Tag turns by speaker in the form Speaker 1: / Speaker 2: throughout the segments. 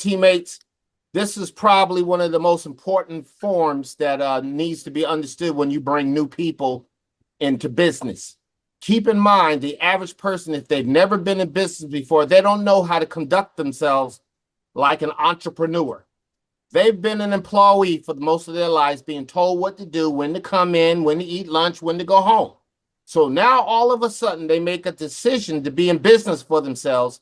Speaker 1: teammates, this is probably one of the most important forms that needs to be understood when you bring new people into business. Keep in mind, the average person, if they've never been in business before, they don't know how to conduct themselves like an entrepreneur. They've been an employee for most of their lives, being told what to do, when to come in, when to eat lunch, when to go home. So now all of a sudden they make a decision to be in business for themselves,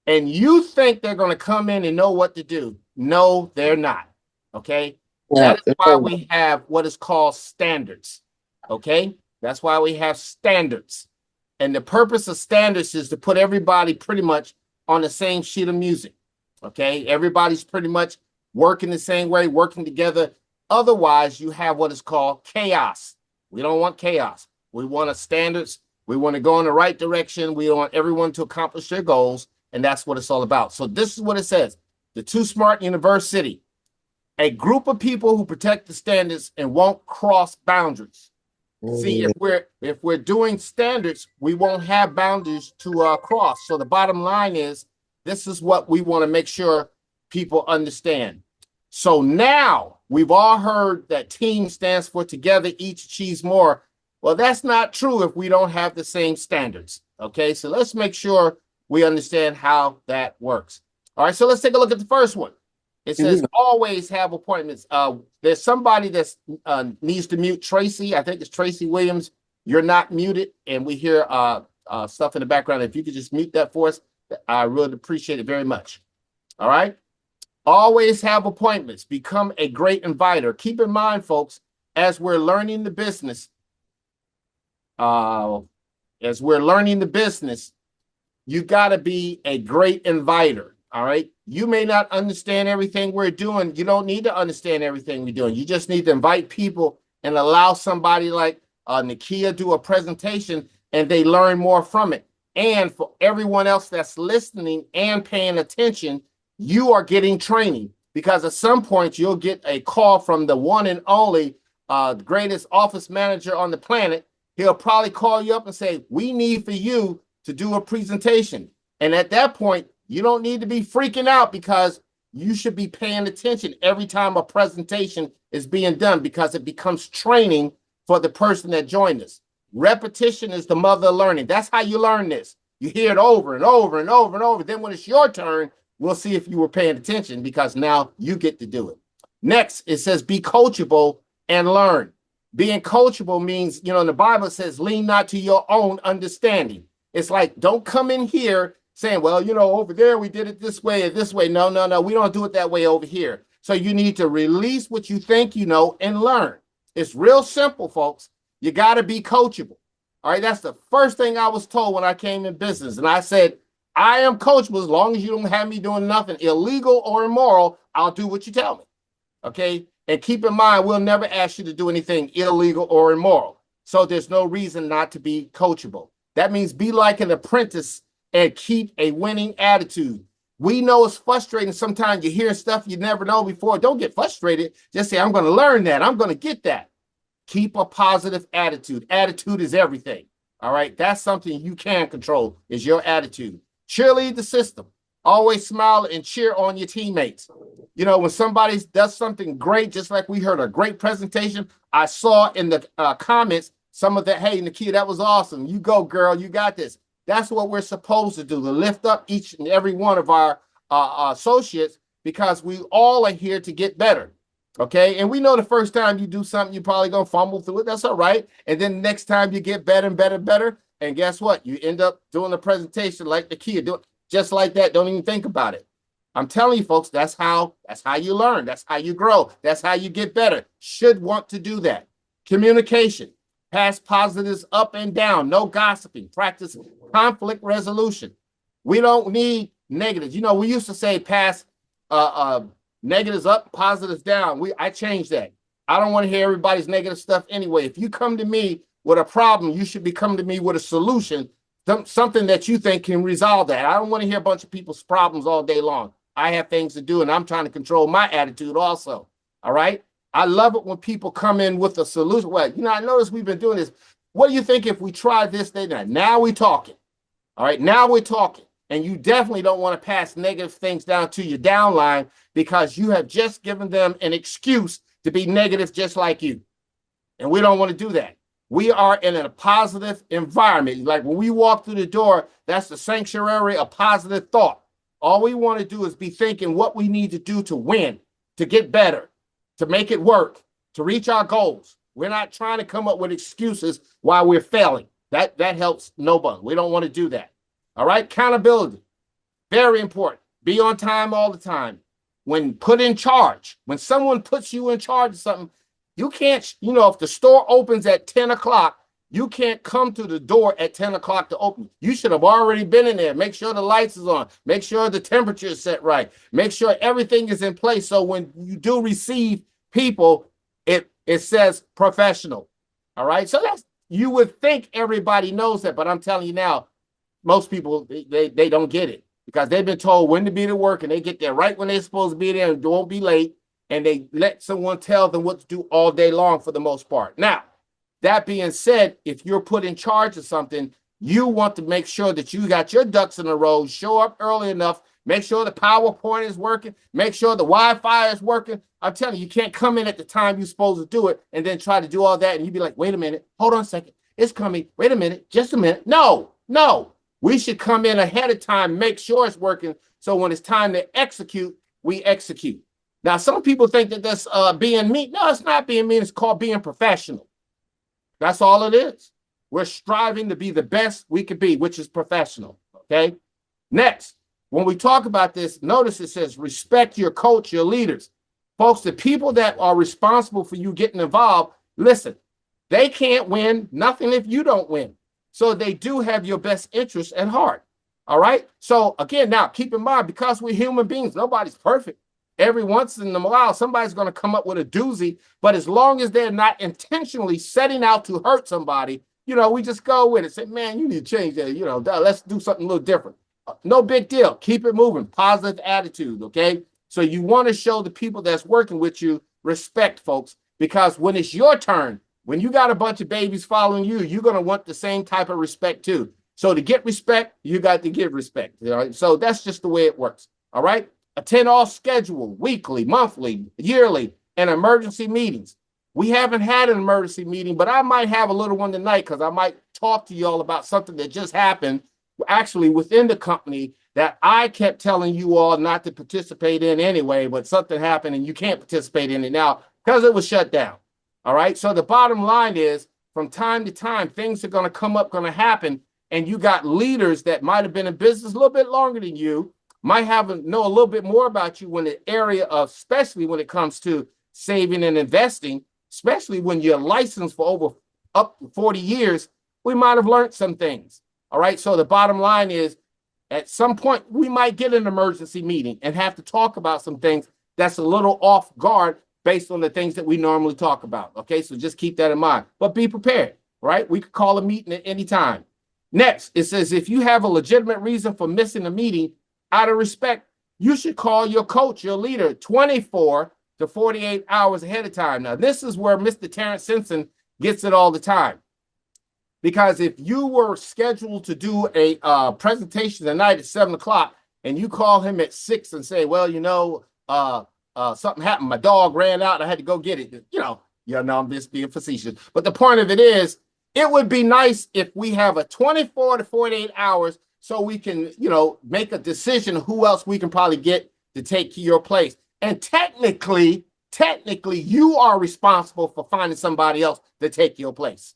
Speaker 1: and you think they're going to come in and know what to do. No, they're not. Okay.
Speaker 2: Yeah.
Speaker 1: That is why we have what is called standards. Okay. That's why we have standards. And the purpose of standards is to put everybody pretty much on the same sheet of music. Okay. Everybody's pretty much working the same way, working together. Otherwise, you have what is called chaos. We don't want chaos. We want a standards. We want to go in the right direction. We want everyone to accomplish their goals. And that's what it's all about. So this is what it says. The Too Smart University, a group of people who protect the standards and won't cross boundaries. See, if we're doing standards, we won't have boundaries to cross. So the bottom line is, this is what we want to make sure people understand. So now we've all heard that team stands for together, each achieves more. Well, that's not true if we don't have the same standards. Okay, so let's make sure we understand how that works. All right, so let's take a look at the first one. It says always have appointments. There's somebody that needs to mute Tracy. I think it's Tracy Williams. You're not muted, and we hear stuff in the background. If you could just mute that for us, I really appreciate it very much. All right. Always have appointments. Become a great inviter. Keep in mind, folks, as we're learning the business, you got to be a great inviter. All right. You may not understand everything we're doing. You don't need to understand everything we're doing. You just need to invite people and allow somebody like Nakia do a presentation, and they learn more from it. And for everyone else that's listening and paying attention, you are getting training, because at some point you'll get a call from the one and only greatest office manager on the planet. He'll probably call you up and say, we need for you to do a presentation. And at that point, you don't need to be freaking out, because you should be paying attention every time a presentation is being done, because it becomes training for the person that joined us. Repetition is the mother of learning. That's how you learn this. You hear it over and over and over and over. Then when it's your turn, we'll see if you were paying attention, because now you get to do it. Next, it says be coachable and learn. Being coachable means, in the Bible it says, lean not to your own understanding. It's like, don't come in here saying, well, over there we did it this way or this way. No, we don't do it that way over here. So you need to release what you think you know and learn. It's real simple, folks. You got to be coachable. All right, that's the first thing I was told when I came in business. And I said, I am coachable as long as you don't have me doing nothing illegal or immoral. I'll do what you tell me. Okay, and keep in mind, we'll never ask you to do anything illegal or immoral. So there's no reason not to be coachable. That means be like an apprentice and keep a winning attitude. We know it's frustrating. Sometimes you hear stuff you never know before. Don't get frustrated. Just say, I'm going to learn that. I'm going to get that. Keep a positive attitude. Attitude is everything. All right. That's something you can control, is your attitude. Cheerlead the system. Always smile and cheer on your teammates. When somebody does something great, just like we heard a great presentation, I saw in the comments some of that, hey, Nakia, that was awesome. You go, girl. You got this. That's what we're supposed to do, to lift up each and every one of our associates, because we all are here to get better. Okay. And we know the first time you do something, you're probably going to fumble through it. That's all right. And then next time you get better and better and better. And guess what? You end up doing a presentation like the kid, do it just like that. Don't even think about it. I'm telling you, folks, that's how you learn. That's how you grow. That's how you get better. Should want to do that. Communication. Pass positives up and down. No gossiping. Practice conflict resolution. We don't need negatives. We used to say pass negatives up, positives down. I changed that. I don't want to hear everybody's negative stuff anyway. If you come to me with a problem, you should be coming to me with a solution, something that you think can resolve that. I don't want to hear a bunch of people's problems all day long. I have things to do, and I'm trying to control my attitude also. All right. I love it when people come in with a solution. Well, I noticed we've been doing this. What do you think if we try this, that? Now we're talking. All right. Now we're talking. And you definitely don't want to pass negative things down to your downline because you have just given them an excuse to be negative just like you. And we don't want to do that. We are in a positive environment. Like when we walk through the door, that's the sanctuary of positive thought. All we want to do is be thinking what we need to do to win, to get better, to make it work, to reach our goals. We're not trying to come up with excuses while we're failing. That helps nobody. We don't want to do that. All right. Accountability. Very important. Be on time all the time. When put in charge, when someone puts you in charge of something, you can't, if the store opens at 10 o'clock, you can't come to the door at 10 o'clock to open. You should have already been in there. Make sure the lights is on. Make sure the temperature is set right. Make sure everything is in place. So when you do receive people, it says professional. All right. So you would think everybody knows that, but I'm telling you now, most people, they don't get it because they've been told when to be to work and they get there right when they're supposed to be there and won't be late. And they let someone tell them what to do all day long for the most part. Now, that being said, if you're put in charge of something, you want to make sure that you got your ducks in a row, show up early enough, make sure the PowerPoint is working, make sure the Wi-Fi is working. I'm telling you, you can't come in at the time you're supposed to do it and then try to do all that. And you'd be like, wait a minute, hold on a second. It's coming. Wait a minute, just a minute. No. We should come in ahead of time, make sure it's working. So when it's time to execute, we execute. Now, some people think that that's being mean. No, it's not being mean. It's called being professional. That's all it is. We're striving to be the best we could be, which is professional. Okay. Next, when we talk about this, notice it says respect your coach, your leaders. Folks, the people that are responsible for you getting involved, listen, they can't win nothing if you don't win. So they do have your best interest at heart. All right. So again, now keep in mind, because we're human beings, nobody's perfect. Every once in a while, somebody's going to come up with a doozy. But as long as they're not intentionally setting out to hurt somebody, we just go with it. Say, man, you need to change that. Let's do something a little different. No big deal. Keep it moving. Positive attitude. Okay. So you want to show the people that's working with you respect, folks, because when it's your turn, when you got a bunch of babies following you, you're going to want the same type of respect too. So to get respect, you got to give respect. All right. So that's just the way it works. All right. Attend all scheduled, weekly, monthly, yearly, and emergency meetings. We haven't had an emergency meeting, but I might have a little one tonight because I might talk to you all about something that just happened actually within the company that I kept telling you all not to participate in anyway, but something happened and you can't participate in it now because it was shut down. All right. So the bottom line is from time to time, things are going to come up, going to happen. And you got leaders that might have been in business a little bit longer than you, might know a little bit more about you when the area of, especially when it comes to saving and investing, especially when you're licensed for over up to 40 years, we might have learned some things. All right. So the bottom line is at some point we might get an emergency meeting and have to talk about some things that's a little off guard based on the things that we normally talk about. Okay. So just keep that in mind, but be prepared, right? We could call a meeting at any time. Next, it says, if you have a legitimate reason for missing a meeting, out of respect, you should call your coach, your leader, 24 to 48 hours ahead of time. Now, this is where Mr. Terrence Simpson gets it all the time. Because if you were scheduled to do a presentation tonight at 7 o'clock and you call him at 6 and say, well, something happened. My dog ran out. I had to go get it. I'm just being facetious. But the point of it is, it would be nice if we have a 24 to 48 hours so we can, make a decision who else we can probably get to take your place. And technically, you are responsible for finding somebody else to take your place.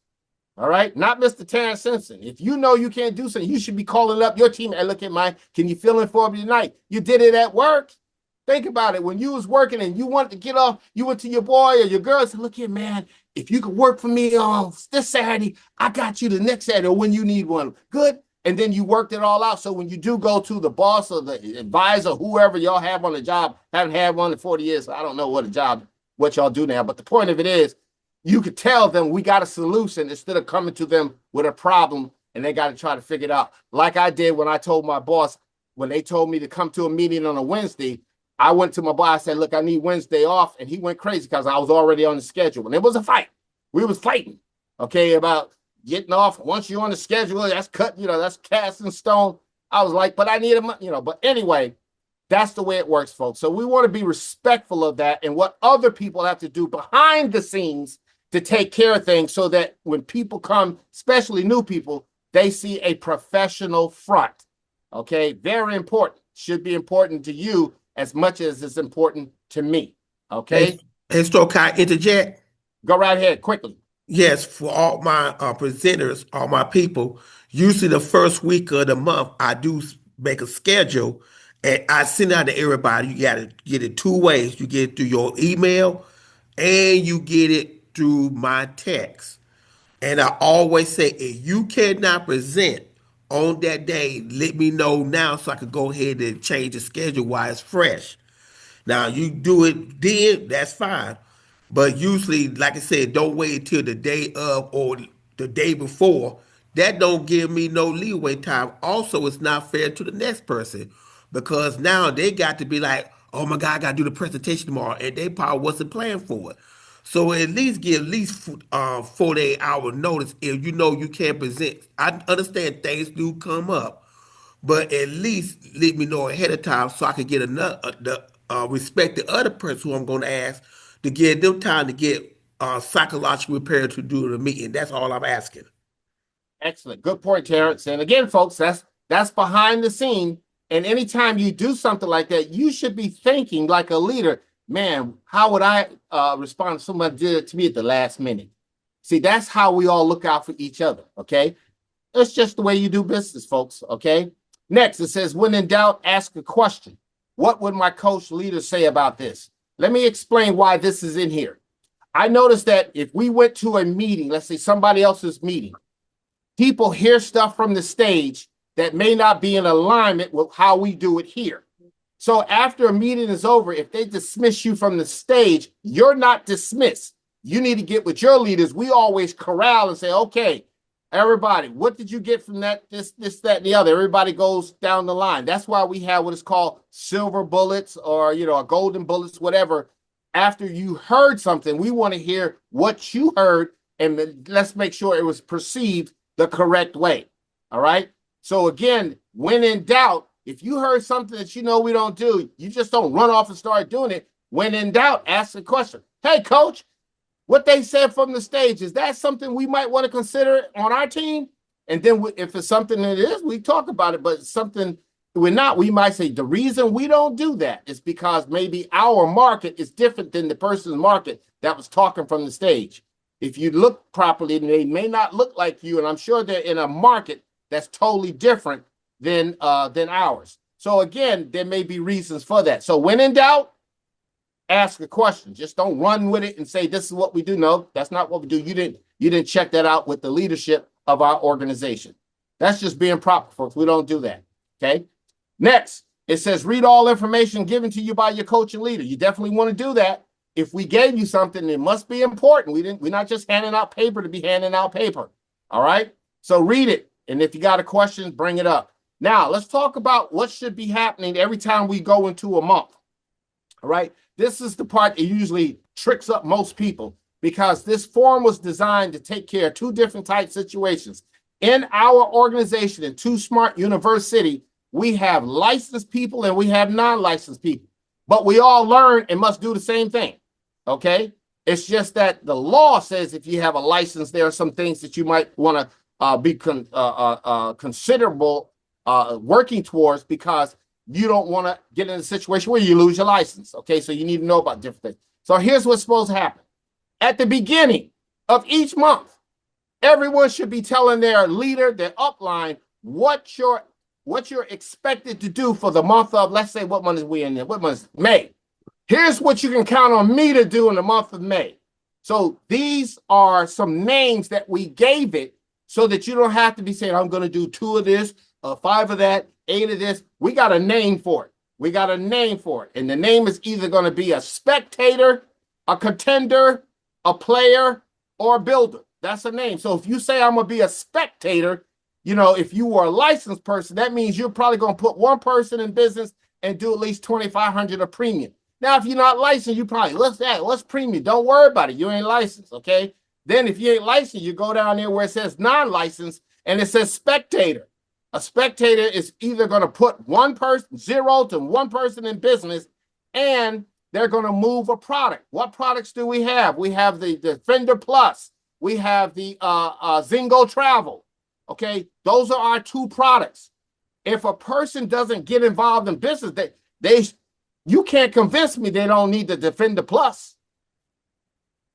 Speaker 1: All right? Not Mr. Terrence Simpson. If you know you can't do something, you should be calling up your team and look at mine. Can you fill in for me tonight? You did it at work. Think about it. When you was working and you wanted to get off, you went to your boy or your girl and said, look here, man, if you could work for me on this Saturday, I got you the next Saturday or when you need one. Good. And then you worked it all out. So when you do go to the boss or the advisor, whoever y'all have on the job, haven't had one in 40 years. So I don't know what y'all do now. But the point of it is, you could tell them we got a solution instead of coming to them with a problem and they got to try to figure it out. Like I did when I told my boss, when they told me to come to a meeting on a Wednesday, I went to my boss, I said, look, I need Wednesday off. And he went crazy because I was already on the schedule. And it was a fight. We was fighting, okay, about getting off. Once you're on the schedule, that's cut, that's cast in stone. I was like, but I need a, but anyway, that's the way it works, folks. So we want to be respectful of that and what other people have to do behind the scenes to take care of things so that when people come, especially new people, they see a professional front. Okay, very important. Should be important to you as much as it's important to me. Okay.
Speaker 2: Hey, Stroke, can I interject?
Speaker 1: Go right ahead quickly.
Speaker 2: Yes, for all my presenters, all my people, usually the first week of the month, I do make a schedule and I send out to everybody. You got to get it two ways. You get it through your email and you get it through my text. And I always say, if you cannot present on that day, let me know now so I can go ahead and change the schedule while it's fresh. Now you do it then, that's fine. But usually, like I said, don't wait until the day of or the day before. That don't give me no leeway time. Also, it's not fair to the next person because now they got to be like, oh my God, I gotta do the presentation tomorrow, and they probably wasn't planning for it. So at least give at least 48 hour notice if you know you can't present. I understand things do come up, but at least let me know ahead of time so I can get another respect the other person who I'm going to ask to give them time to get psychological repair to do the meeting. That's all I'm asking.
Speaker 1: Excellent. Good point, Terrence. And again, folks, that's behind the scene. And anytime you do something like that, you should be thinking like a leader, man, how would I respond if someone did it to me at the last minute? See, that's how we all look out for each other. Okay. It's just the way you do business, folks. Okay. Next, it says, when in doubt, ask a question. What would my coach leader say about this? Let me explain why this is in here. I noticed that if we went to a meeting, let's say somebody else's meeting, people hear stuff from the stage that may not be in alignment with how we do it here. So after a meeting is over, if they dismiss you from the stage, you're not dismissed. You need to get with your leaders. We always corral and say, okay, everybody, what did you get from that, this, that, and the other? Everybody goes down the line. That's why we have what is called silver bullets or, a golden bullets, whatever. After you heard something, we want to hear what you heard, and let's make sure it was perceived the correct way. All right. So again, when in doubt, if you heard something that we don't do, you just don't run off and start doing it. When in doubt, ask the question. Hey, coach, what they said from the stage, is that something we might want to consider on our team? And then if it's something that it is, we talk about it, but something we're not, we might say the reason we don't do that is because maybe our market is different than the person's market that was talking from the stage. If you look properly, they may not look like you, and I'm sure they're in a market that's totally different than ours. So again, there may be reasons for that. So when in doubt, ask a question. Just don't run with it and say this is what we do. No, that's not what we do. You didn't check that out with the leadership of our organization. That's just being proper, folks. We don't do that. Okay. Next, it says read all information given to you by your coach and leader. You definitely want to do that. If we gave you something, it must be important. We're not just handing out paper to be handing out paper. All right. So read it. And if you got a question, bring it up. Now, let's talk about what should be happening every time we go into a month. All right. This is the part that usually tricks up most people because this form was designed to take care of two different type situations. In our organization, in Too Smart University, we have licensed people and we have non-licensed people, but we all learn and must do the same thing. Okay. It's just that the law says if you have a license, there are some things that you might want to be considerable working towards because you don't want to get in a situation where you lose your license. Okay, so you need to know about different things. So here's what's supposed to happen. At the beginning of each month, everyone should be telling their leader, their upline, what you're expected to do for the month of, let's say, what month is we in there? What month is May? Here's what you can count on me to do in the month of May. So these are some names that we gave it so that you don't have to be saying, I'm going to do 2 of this, 5 of that, 8 of this. We got a name for it. We got a name for it. And the name is either going to be a spectator, a contender, a player, or a builder. That's a name. So if you say I'm going to be a spectator, if you were a licensed person, that means you're probably going to put one person in business and do at least $2,500 of premium. Now, if you're not licensed, you probably, what's premium? Don't worry about it. You ain't licensed, okay? Then if you ain't licensed, you go down there where it says non-licensed and it says spectator. A spectator is either going to put one person, zero to one person in business, and they're going to move a product. What products do we have? We have the Defender Plus. We have the Zingo Travel. Okay, those are our two products. If a person doesn't get involved in business, you can't convince me they don't need the Defender Plus.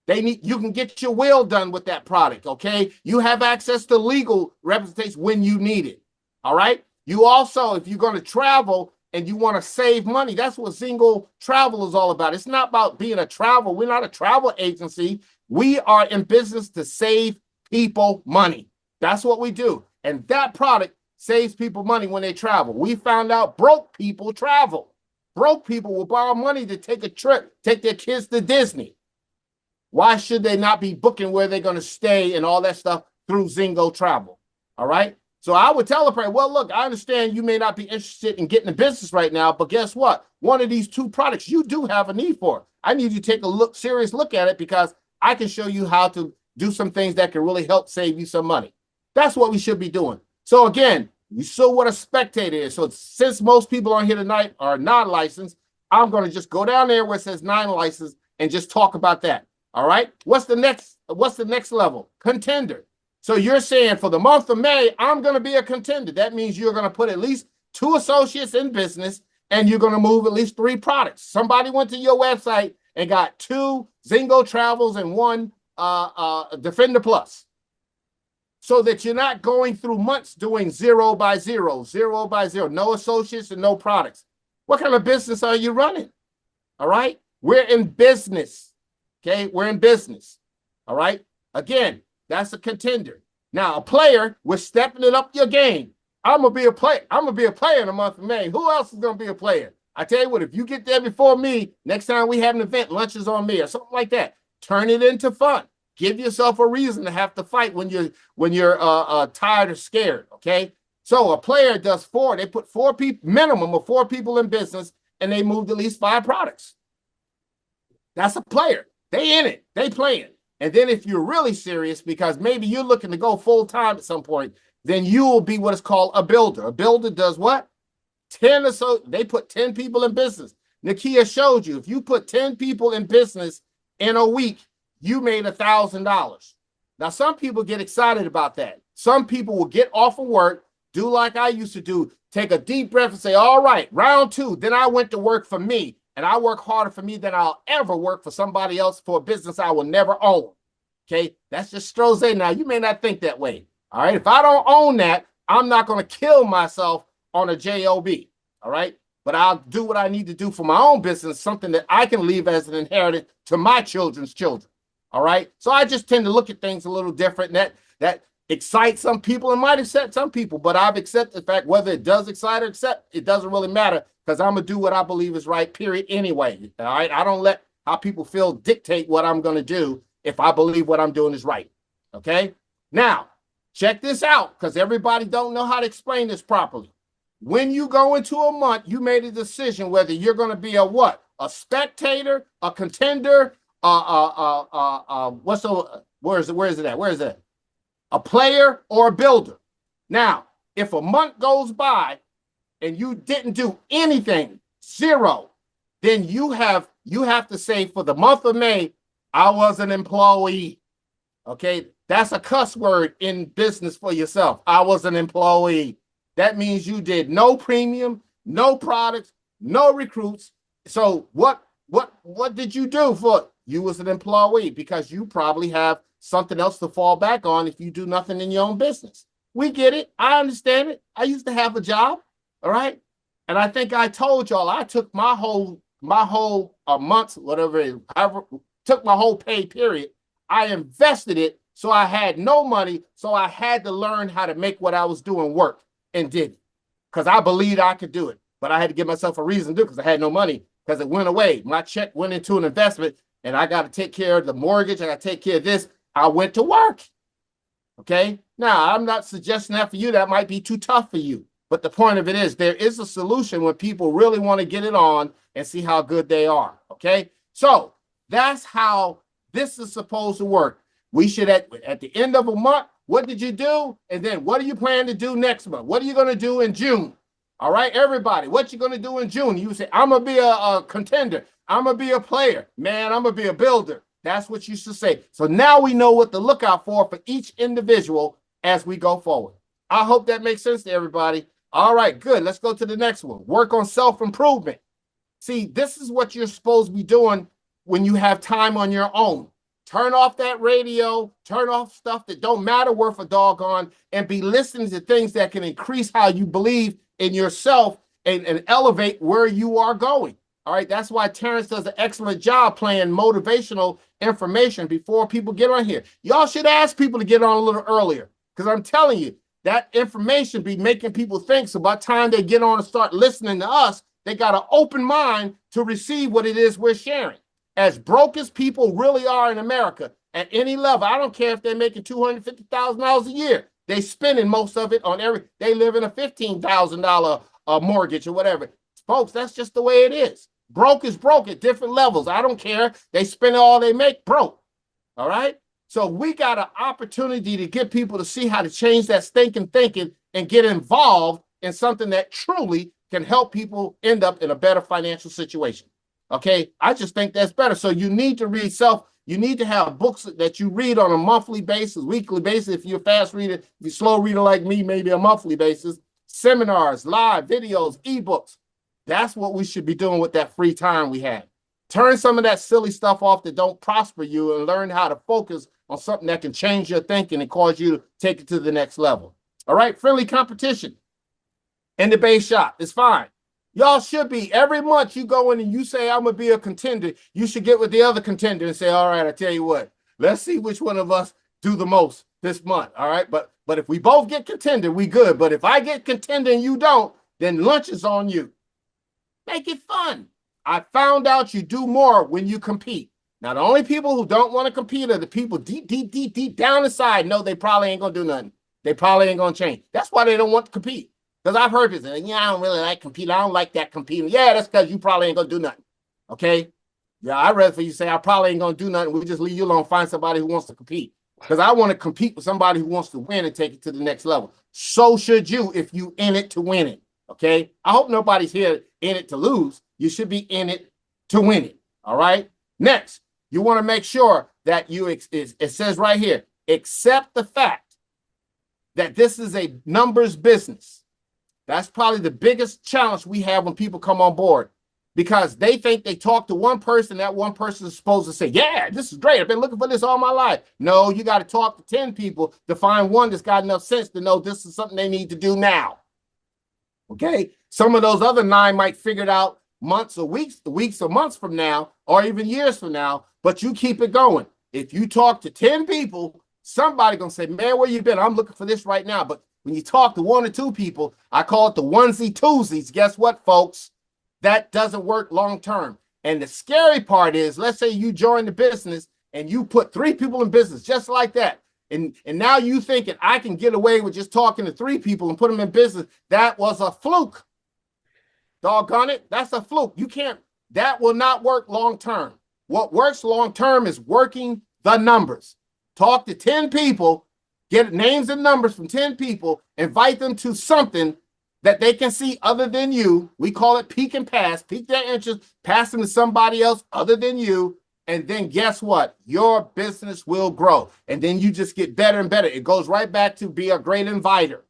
Speaker 1: You can get your will done with that product, okay? You have access to legal representation when you need it, all right? You also, if you're going to travel and you want to save money, that's what Zingo Travel is all about. It's not about being a travel. We're not a travel agency. We are in business to save people money. That's what we do. And that product saves people money when they travel. We found out broke people travel. Broke people will borrow money to take a trip, take their kids to Disney. Why should they not be booking where they're going to stay and all that stuff through Zingo Travel? All right. So I would tell a person, well, look, I understand you may not be interested in getting a business right now, but guess what? One of these two products you do have a need for. I need you to take a serious look at it because I can show you how to do some things that can really help save you some money. That's what we should be doing. So again, you saw what a spectator is. So since most people on here tonight are non-licensed, I'm going to just go down there where it says non-licensed and just talk about that. All right. What's the next level? Contender. So you're saying for the month of May, I'm going to be a contender. That means you're going to put at least 2 associates in business and you're going to move at least 3 products. Somebody went to your website and got 2 Zingo Travels and 1 Defender Plus. So that you're not going through months doing 0 by 0, 0 by 0, no associates and no products. What kind of business are you running? All right. We're in business. Okay, we're in business. All right. Again, that's a contender. Now, a player, we're stepping it up your game. I'm gonna be a player. I'm gonna be a player in the month of May. Who else is gonna be a player? I tell you what, if you get there before me, next time we have an event, lunch is on me or something like that. Turn it into fun. Give yourself a reason to have to fight when you're tired or scared. Okay. So a player does 4. They put 4 people, minimum of 4 people in business, and they moved at least 5 products. That's a player. They in it. They playing. And then if you're really serious, because maybe you're looking to go full time at some point, then you will be what is called a builder. A builder does what? 10 or so. They put 10 people in business. Nakia showed you, if you put 10 people in business in a week, you made $1,000. Now, some people get excited about that. Some people will get off of work, do like I used to do, take a deep breath and say, all right, round 2. Then I went to work for me. And I work harder for me than I'll ever work for somebody else for a business I will never own. Okay, that's just Stroza. Now, you may not think that way. All right, if I don't own that, I'm not going to kill myself on a job. All right, but I'll do what I need to do for my own business, something that I can leave as an inheritance to my children's children. All right, so I just tend to look at things a little different. That excites some people and might upset some people, but I've accepted the fact whether it does excite or accept, it doesn't really matter. Because I'm going to do what I believe is right, period, anyway. All right. I don't let how people feel dictate what I'm going to do if I believe what I'm doing is right. Okay. Now, check this out, because everybody don't know how to explain this properly. When you go into a month, you made a decision whether you're going to be a what? A spectator, a contender, where is it at? Where is it? A player or a builder. Now, if a month goes by and you didn't do anything, 0, then you have to say for the month of May, I was an employee. Okay, that's a cuss word in business for yourself. I was an employee. That means you did no premium, no products, no recruits. So what did you do for you was an employee? Because you probably have something else to fall back on if you do nothing in your own business. We get it. I understand it. I used to have a job. All right. And I think I told y'all I took my whole month, whatever it is, I took my whole pay period. I invested it. So I had no money. So I had to learn how to make what I was doing work, and did it because I believed I could do it. But I had to give myself a reason to do it because I had no money, because it went away. My check went into an investment and I got to take care of the mortgage. I got to take care of this. I went to work. Okay. Now, I'm not suggesting that for you. That might be too tough for you. But the point of it is there is a solution when people really want to get it on and see how good they are. Okay. So that's how this is supposed to work. We should, at the end of a month, What did you do? And then what are you planning to do next month? What are you going to do in June? All right, everybody, what you going to do in June? You say, I'm going to be a contender. I'm going to be a player. Man, I'm going to be a builder. That's what you should say. So now we know what to look out for each individual as we go forward. I hope that makes sense to everybody. All right, good. Let's go to the next one. Work on self-improvement. See, this is what you're supposed to be doing when you have time on your own. Turn off that radio, turn off stuff that don't matter worth a doggone, and be listening to things that can increase how you believe in yourself and elevate where you are going. All right, that's why Terrence does an excellent job playing motivational information before people get on here. Y'all should ask people to get on a little earlier, because I'm telling you, that information be making people think. So by the time they get on and start listening to us, they got an open mind to receive what it is we're sharing. As broke as people really are in America, at any level, I don't care if they're making $250,000 a year. They spending most of it on they live in a $15,000 mortgage or whatever. Folks, that's just the way it is. Broke is broke at different levels. I don't care. They spend all they make broke. All right? So we got an opportunity to get people to see how to change that stinking thinking and get involved in something that truly can help people end up in a better financial situation. Okay, I just think that's better. So you need to read you need to have books that you read on a monthly basis, weekly basis. If you're a fast reader, if you're a slow reader like me, maybe a monthly basis, seminars, live videos, ebooks. That's what we should be doing with that free time we have. Turn some of that silly stuff off that don't prosper you and learn how to focus on something that can change your thinking and cause you to take it to the next level. All right, friendly competition in the base shop is fine. Y'all should be. Every month you go in and you say, I'm going to be a contender. You should get with the other contender and say, all right, I tell you what, let's see which one of us do the most this month. All right. But if we both get contender, we good. But if I get contender and you don't, then lunch is on you. Make it fun. I found out you do more when you compete. Now, the only people who don't want to compete are the people deep down inside know they probably ain't going to do nothing. They probably ain't going to change. That's why they don't want to compete. Because I've heard people say, yeah, I don't really like competing. I don't like that competing. Yeah, that's because you probably ain't going to do nothing. Okay? Yeah, I'd rather for you say, I probably ain't going to do nothing. We just leave you alone, find somebody who wants to compete. Because I want to compete with somebody who wants to win and take it to the next level. So should you if you in it to win it. Okay? I hope nobody's here in it to lose. You should be in it to win it. All right? Next, you want to make sure that it says right here, accept the fact that this is a numbers business. That's probably the biggest challenge we have when people come on board, because they think they talk to one person, that one person is supposed to say, yeah, this is great. I've been looking for this all my life. No, you got to talk to 10 people to find one that's got enough sense to know this is something they need to do now. Okay? Some of those other 9 might figure it out months or weeks or months from now, or even years from now, but you keep it going. If you talk to 10 people, somebody going to say, man, where you been? I'm looking for this right now. But when you talk to 1 or 2 people, I call it the onesie twosies. Guess what, folks? That doesn't work long term. And the scary part is, let's say you join the business and you put 3 people in business just like that. And now you thinking I can get away with just talking to 3 people and put them in business. That was a fluke. Doggone it. That's a fluke. You can't, that will not work long term. What works long term is working the numbers. Talk to 10 people. Get names and numbers from 10 people, invite them to something that they can see other than you. We call it peek and pass, peek their interest, pass them to somebody else other than you. And then guess what? Your business will grow. And then you just get better and better. It goes right back to be a great inviter.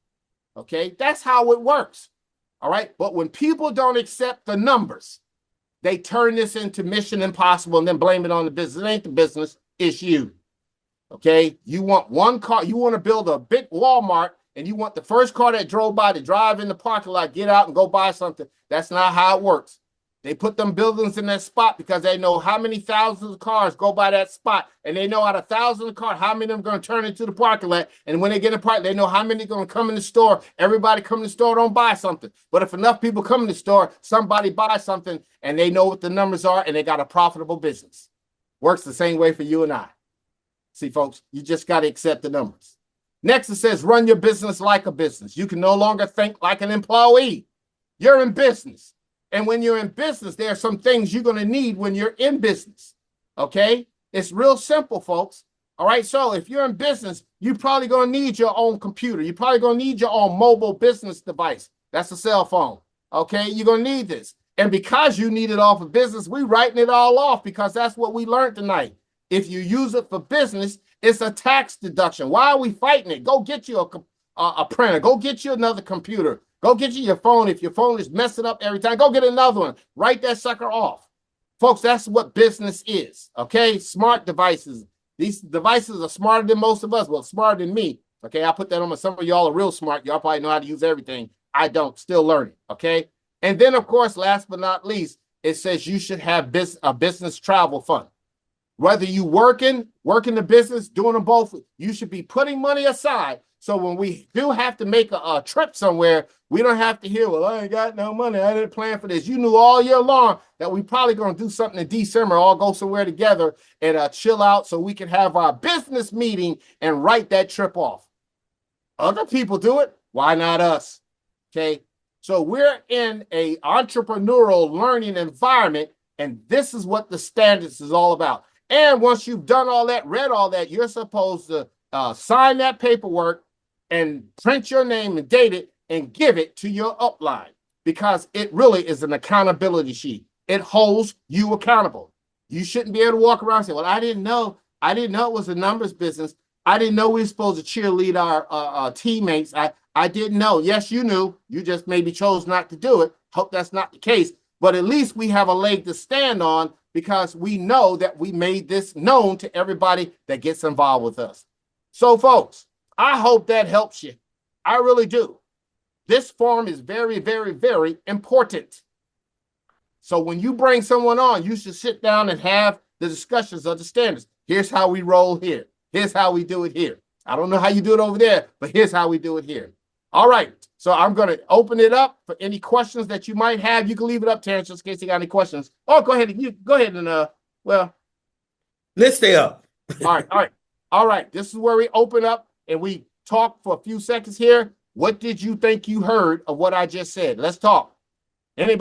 Speaker 1: Okay? That's how it works. All right? But when people don't accept the numbers, they turn this into mission impossible and then blame it on the business. It ain't the business, it's you. Okay, you want one car, you want to build a big Walmart, and you want the first car that drove by to drive in the parking lot, get out and go buy something. That's not how it works. They put them buildings in that spot because they know how many thousands of cars go by that spot, and they know out of thousands of cars, how many of them are going to turn into the parking lot. And when they get in the park, they know how many are going to come in the store. Everybody come in the store don't buy something. But if enough people come in the store, somebody buys something, and they know what the numbers are, and they got a profitable business. Works the same way for you and I. See, folks, you just got to accept the numbers. Next, it says, run your business like a business. You can no longer think like an employee. You're in business. And when you're in business, there are some things you're going to need when you're in business. Okay? It's real simple, folks. All right. So if you're in business, you're probably going to need your own computer. You're probably going to need your own mobile business device. That's a cell phone. Okay. You're going to need this. And because you need it all for business, we're writing it all off because that's what we learned tonight. If you use it for business, it's a tax deduction. Why are we fighting it? Go get you a printer. Go get you another computer. Go get you your phone. If your phone is messing up every time, go get another one. Write that sucker off. Folks, that's what business is. Okay. Smart devices. These devices are smarter than most of us. Well, smarter than me. Okay, I put that on. Some of y'all are real smart. Y'all probably know how to use everything. I don't. Still learning. Okay, and then of course, last but not least, it says you should have a business travel fund. Whether you working the business, doing them both, you should be putting money aside. So when we do have to make a trip somewhere, we don't have to hear, well, I ain't got no money. I didn't plan for this. You knew all year long that we probably going to do something in December, all go somewhere together and chill out so we can have our business meeting and write that trip off. Other people do it. Why not us? Okay. So we're in a entrepreneurial learning environment, and this is what the standards is all about. And once you've done all that, read all that, you're supposed to sign that paperwork and print your name and date it and give it to your upline because it really is an accountability sheet. It holds you accountable. You shouldn't be able to walk around and say, well, I didn't know. I didn't know it was a numbers business. I didn't know we were supposed to cheerlead our teammates. I didn't know. Yes, you knew. You just maybe chose not to do it. Hope that's not the case. But at least we have a leg to stand on because we know that we made this known to everybody that gets involved with us. So, folks, I hope that helps you. I really do. This form is very, very, very important. So when you bring someone on, you should sit down and have the discussions of the standards. Here's how we roll here. Here's how we do it here. I don't know how you do it over there, but here's how we do it here. All right. So I'm going to open it up for any questions that you might have. You can leave it up, Terrence, just in case you got any questions. Oh, go ahead. You go ahead and well.
Speaker 2: Let's stay up.
Speaker 1: All right. This is where we open up and we talk for a few seconds here. What did you think you heard of what I just said? Let's talk.